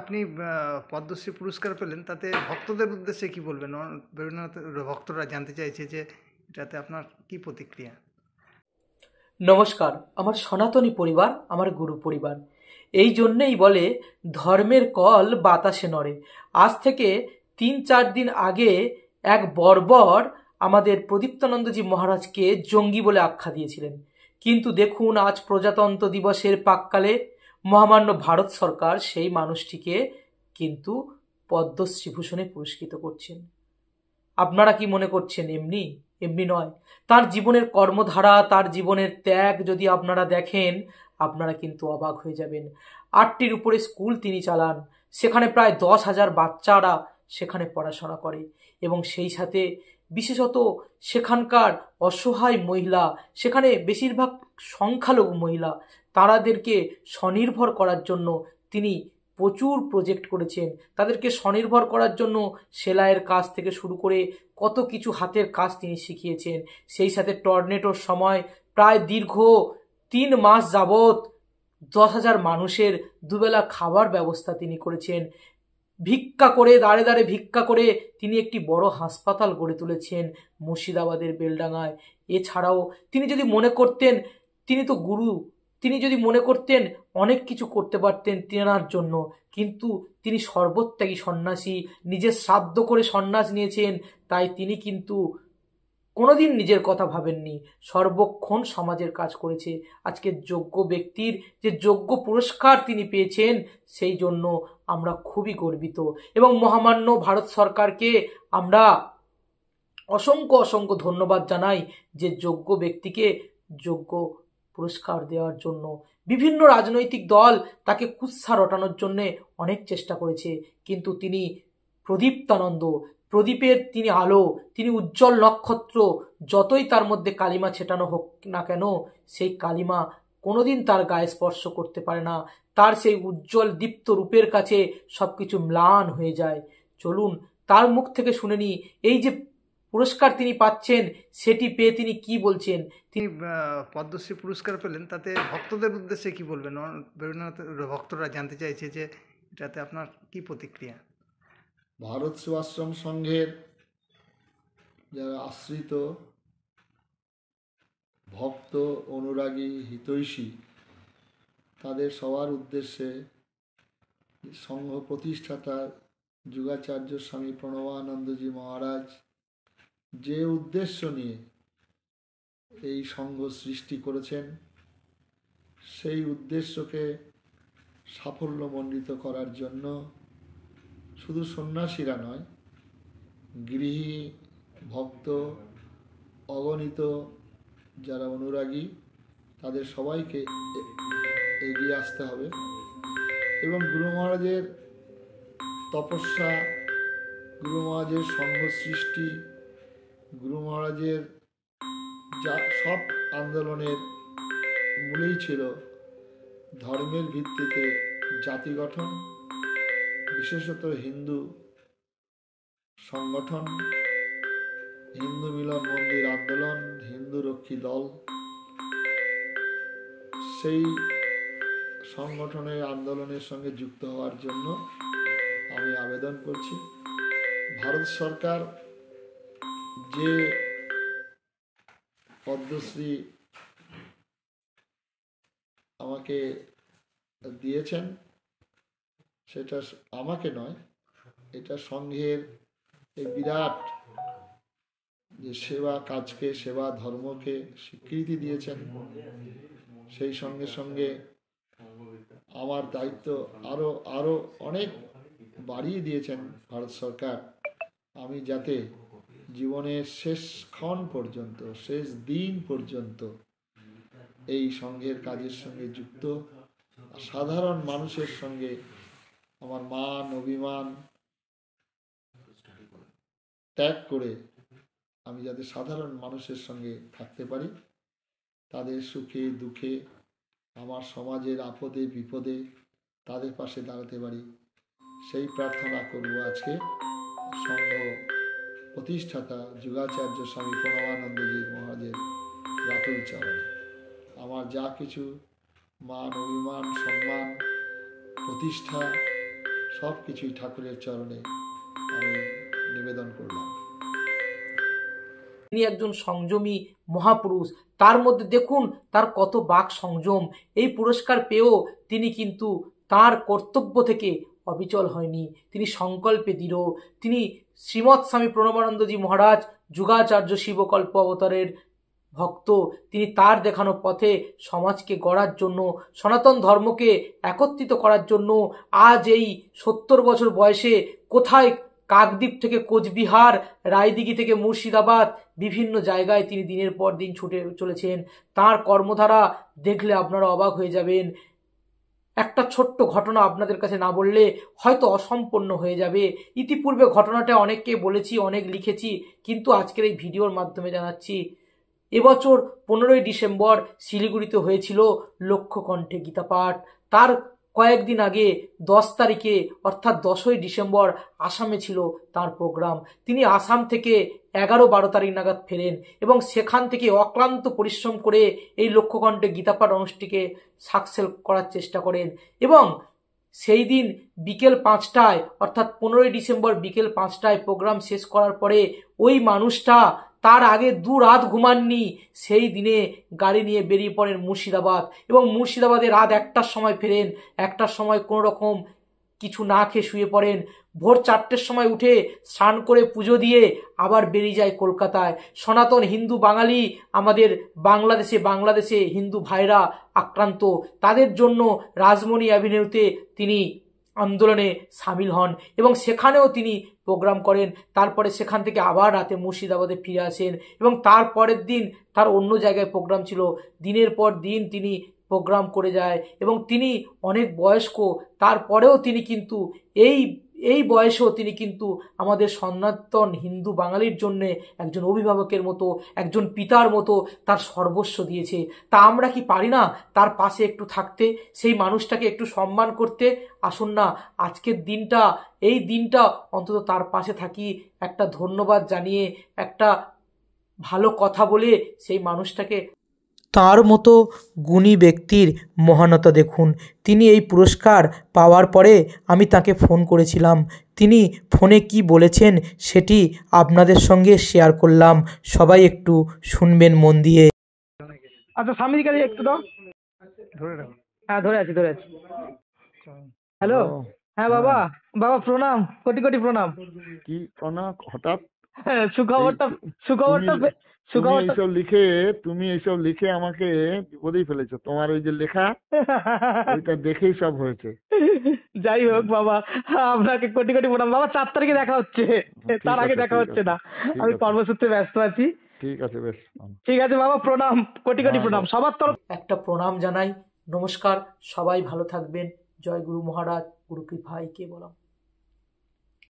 আপনি পদ্মশ্রী পুরস্কার পেলেন, তাতে ভক্তদের উদ্দেশ্যে কি বলবেন? বিভিন্ন ভক্তরা জানতে চাইছে যে এটাতে আপনার কি প্রতিক্রিয়া? নমস্কার। আমার সনাতনী পরিবার আমার গুরু পরিবার। এই জন্যেই বলে ধর্মের কল বাতাসে নড়ে। আজ থেকে ৩-৪ দিন আগে এক বর্বর আমাদের প্রদীপ্তানন্দজি মহারাজকে জঙ্গি বলে আখ্যা দিয়েছিলেন। কিন্তু দেখুন, আজ প্রজাতন্ত্র দিবসের প্রাক্কালে মহামান্য ভারত সরকার সেই মানুষটিকে কিন্তু পদ্মশ্রীভূষণে পুরস্কৃত করছেন। আপনারা কি মনে করছেন এমনি? এমনি নয়। তার জীবনের কর্মধারা, তার জীবনের ত্যাগ যদি আপনারা দেখেন, আপনারা কিন্তু অবাক হয়ে যাবেন। ৮টির উপরে স্কুল তিনি চালান, সেখানে প্রায় ১০,০০০ বাচ্চারা সেখানে পড়াশোনা করে, এবং সেই সাথে বিশেষত সেখানকার অসহায় মহিলা, সেখানে বেশিরভাগ সংখ্যালঘু মহিলা, তাদেরকে স্বনির্ভর করার জন্য তিনি প্রচুর প্রজেক্ট করেছেন। তাদেরকে স্বনির্ভর করার জন্য সেলাইয়ের কাজ থেকে শুরু করে কত কিছু হাতের কাজ তিনি শিখিয়েছেন। সেই সাথে টর্নেডোর সময় প্রায় দীর্ঘ ৩ মাস যাবৎ ১০,০০০ মানুষের দুবেলা খাবার ব্যবস্থা তিনি করেছেন। ভিক্ষা করে, দাঁড়ে দাঁড়ে ভিক্ষা করে তিনি একটি বড় হাসপাতাল গড়ে তুলেছেন মুর্শিদাবাদের বেলডাঙায়। এছাড়াও তিনি যদি মনে করতেন, তিনি তো গুরু, তিনি যদি মনে করতেন অনেক কিছু করতে পারতেন তেনার জন্য, কিন্তু তিনি সর্বত্যাগী সন্ন্যাসী, নিজের শ্রাদ্ধ করে সন্ন্যাস নিয়েছেন। তাই তিনি কিন্তু কোনোদিন নিজের কথা ভাবেননি, সর্বক্ষণ সমাজের কাজ করেছে। আজকে যোগ্য ব্যক্তির যে যোগ্য পুরস্কার তিনি পেয়েছেন, সেই জন্য আমরা খুবই গর্বিত, এবং মহামান্য ভারত সরকারকে আমরা অসংখ্য অসংখ্য ধন্যবাদ জানাই যে যোগ্য ব্যক্তিকে যোগ্য পুরস্কার দেওয়ার জন্য। বিভিন্ন রাজনৈতিক দল তাকে কুৎসা রটানোর জন্য অনেক চেষ্টা করেছে, কিন্তু তিনি প্রদীপ্তানন্দ, প্রদীপের তিনি আলো, তিনি উজ্জ্বল নক্ষত্র। যতই তার মধ্যে কালিমা ছেটানো হোক না কেন, সেই কালিমা কোনোদিন তার গায়ে স্পর্শ করতে পারে না। তার সেই উজ্জ্বল দীপ্ত রূপের কাছে সবকিছু ম্লান হয়ে যায়। চলুন তার মুখ থেকে শুনে নিই, এই যে পুরস্কার তিনি পাচ্ছেন, সেটি পেয়ে তিনি কি বলছেন। তিনি পদ্মশ্রী পুরস্কার পেলেন, তাতে ভক্তদের উদ্দেশ্যে কি বলবেন? বিভিন্ন ভক্তরা জানতে চাইছে যে এটাতে আপনার কি প্রতিক্রিয়া? ভারত সেবাশ্রম সংঘের যারা আশ্রিত ভক্ত, অনুরাগী, হিতৈষী, তাদের সবার উদ্দেশ্যে সংঘ প্রতিষ্ঠাতা যুগাচার্য স্বামী প্রণবানন্দজি মহারাজ যে উদ্দেশ্য নিয়ে এই সংঘ সৃষ্টি করেছেন, সেই উদ্দেশ্যকে সাফল্যমণ্ডিত করার জন্য শুধু সন্ন্যাসীরা নয়, গৃহী, ভক্ত, অগণিত যারা অনুরাগী, তাদের সবাইকে এগিয়ে আসতে হবে এবং গুরু মহারাজের তপস্যা, গুরু মহারাজের সংঘ সৃষ্টি, গুরু মহারাজের যা সব আন্দোলনের মূলেই ছিল ধর্মের ভিত্তিতে জাতি গঠন, বিশেষত হিন্দু সংগঠন, হিন্দু মিলন মন্দির আন্দোলন, হিন্দু রক্ষী দল। সেই সংগঠনের আন্দোলনের সঙ্গে যুক্ত হওয়ার জন্য আমি আবেদন করছি। ভারত সরকার যে পদ্মশ্রী আমাকে দিয়েছেন, সেটা আমাকে নয়, এটা সংঘের এই বিরাট যে সেবা কাজকে, সেবা ধর্মকে স্বীকৃতি দিয়েছেন। সেই সঙ্গে সঙ্গে আমার দায়িত্ব আরো অনেক বাড়িয়ে দিয়েছেন ভারত সরকার। আমি যাতে জীবনের শেষ ক্ষণ পর্যন্ত, শেষ দিন পর্যন্ত এই সংঘের কাজের সঙ্গে যুক্ত, সাধারণ মানুষের সঙ্গে আমার মান অভিমান ত্যাগ করে আমি যাতে সাধারণ মানুষের সঙ্গে থাকতে পারি, তাদের সুখে দুঃখে, আমার সমাজের আপদে বিপদে তাদের পাশে দাঁড়াতে পারি, সেই প্রার্থনা করব আজকে সংঘ প্রতিষ্ঠাতা যুগাচার্য স্বামী প্রণবানন্দজি মহারাজের রাতুল চরণে। আমার যা কিছু মান অভিমান সম্মান প্রতিষ্ঠা সব কিছুই ঠাকুরের চরণে আমি নিবেদন করলাম। তিনি একজন সংযমী মহাপুরুষ, তার মধ্যে দেখুন তার কত বাক সংযম। এই পুরস্কার পেয়েও তিনি কিন্তু তার কর্তব্য থেকে অবিচল হয়নি, তিনি সংকল্পে দৃঢ়। তিনি শ্রীমৎ স্বামী প্রণবানন্দজি মহারাজ যুগাচার্য শিবকল্প অবতারের ভক্ত। তিনি তার দেখানো পথে সমাজকে গড়ার জন্য, সনাতন ধর্মকে একত্রিত করার জন্য আজ এই 70 বছর বয়সে কোথায় কাকদ্বীপ থেকে কোচবিহার, রায়দিঘি থেকে মুর্শিদাবাদ, বিভিন্ন জায়গায় তিনি দিনের পর দিন ছুটে চলেছেন। তার কর্মধারা দেখলে আপনারা অবাক হয়ে যাবেন। একটা ছোট্ট ঘটনা আপনাদের কাছে না বললে হয়তো অসম্পূর্ণ হয়ে যাবে। ইতিপূর্বে ঘটনাটা অনেককে বলেছি, অনেক লিখেছি, কিন্তু আজকের এই ভিডিওর মাধ্যমে জানাচ্ছি। এবছর 15ই ডিসেম্বর শিলিগুড়িতে হয়েছিল লক্ষ্যকণ্ঠে গীতাপাঠ। তার কয়েকদিন আগে 10 তারিখে অর্থাৎ 10ই ডিসেম্বর আসামে ছিল তার প্রোগ্রাম। তিনি আসাম থেকে 11-12 তারিখ নাগাদ ফেরেন এবং সেখান থেকে অক্লান্ত পরিশ্রম করে এই লক্ষ্যকণ্ঠে গীতাপাঠ অনুষ্ঠানটিকে সাকসেস করার চেষ্টা করেন এবং সেই দিন বিকেল 5টায় অর্থাৎ 15ই ডিসেম্বর বিকেল 5টায় প্রোগ্রাম শেষ করার পরে ওই মানুষটা তার আগে 2 রাত ঘুমাননি। সেই দিনে গাড়ি নিয়ে বেরিয়ে পড়েন মুর্শিদাবাদ এবং মুর্শিদাবাদে রাত 1টার সময় ফেরেন। 1টার সময় কোনো রকম কিছু না খেয়ে শুয়ে পড়েন। ভোর 4টের সময় উঠে স্নান করে পুজো দিয়ে আবার বেরিয়ে যায় কলকাতায়। সনাতন হিন্দু বাঙালি আমাদের বাংলাদেশে হিন্দু ভাইরা আক্রান্ত, তাদের জন্য রাজমণি অ্যাভিনিউতে তিনি আন্দোলনে সামিল হন এবং সেখানেও তিনি প্রোগ্রাম করেন। তারপরে সেখান থেকে আবার রাতে মুর্শিদাবাদে ফিরে আসেন এবং তার পরের দিন তার অন্য জায়গায় প্রোগ্রাম ছিল। দিনের পর দিন তিনি প্রোগ্রাম করে যায় এবং তিনি অনেক বয়স্ক, তারপরেও তিনি কিন্তু এই বয়সেও তিনি কিন্তু আমাদের সনাতন হিন্দু বাঙালির জন্যে একজন অভিভাবকের মতো, একজন পিতার মতো তার সর্বস্ব দিয়েছে। তা আমরা কি পারি না তার পাশে একটু থাকতে, সেই মানুষটাকে একটু সম্মান করতে? আসুন না আজকের দিনটা, এই দিনটা অন্তত তার পাশে থাকি, একটা ধন্যবাদ জানিয়ে, একটা ভালো কথা বলে সেই মানুষটাকে। তার মতো গুণী ব্যক্তির মহানতা দেখুন। তিনি এই পুরস্কার পাওয়ার পরে আমি তাকে ফোন করেছিলাম। তিনি ফোনে কি বলেছেন সেটি আপনাদের সঙ্গে শেয়ার করলাম। সবাই একটু শুনবেন মন দিয়ে। আচ্ছা স্বামীর কাছে একটু দাও। ধরে রাখুন। হ্যাঁ ধরে আছি। হ্যালো, হ্যাঁ বাবা, বাবা প্রণাম, কোটি কোটি প্রণাম। কি কনক হঠাৎ হ্যাঁ, সুখবরটা তুমি এইসব লিখে আমাকে বিপদেই ফেলেছো। তোমার ওই যে লেখা ওইটা দেখেই সব হয়েছে। যাই হোক বাবা, আপনাকে কোটি কোটি প্রণাম। বাবা 4 তারিখে দেখা হচ্ছে, তার আগে দেখা হচ্ছে না, আমি কর্মসূত্রে ব্যস্ত আছি। ঠিক আছে, বেশ ঠিক আছে বাবা, প্রণাম, কোটি কোটি প্রণাম সবার তরফ। একটা প্রণাম জানাই, নমস্কার, সবাই ভালো থাকবেন। জয় গুরু মহারাজ, গুরু কৃপায় কে বলাম।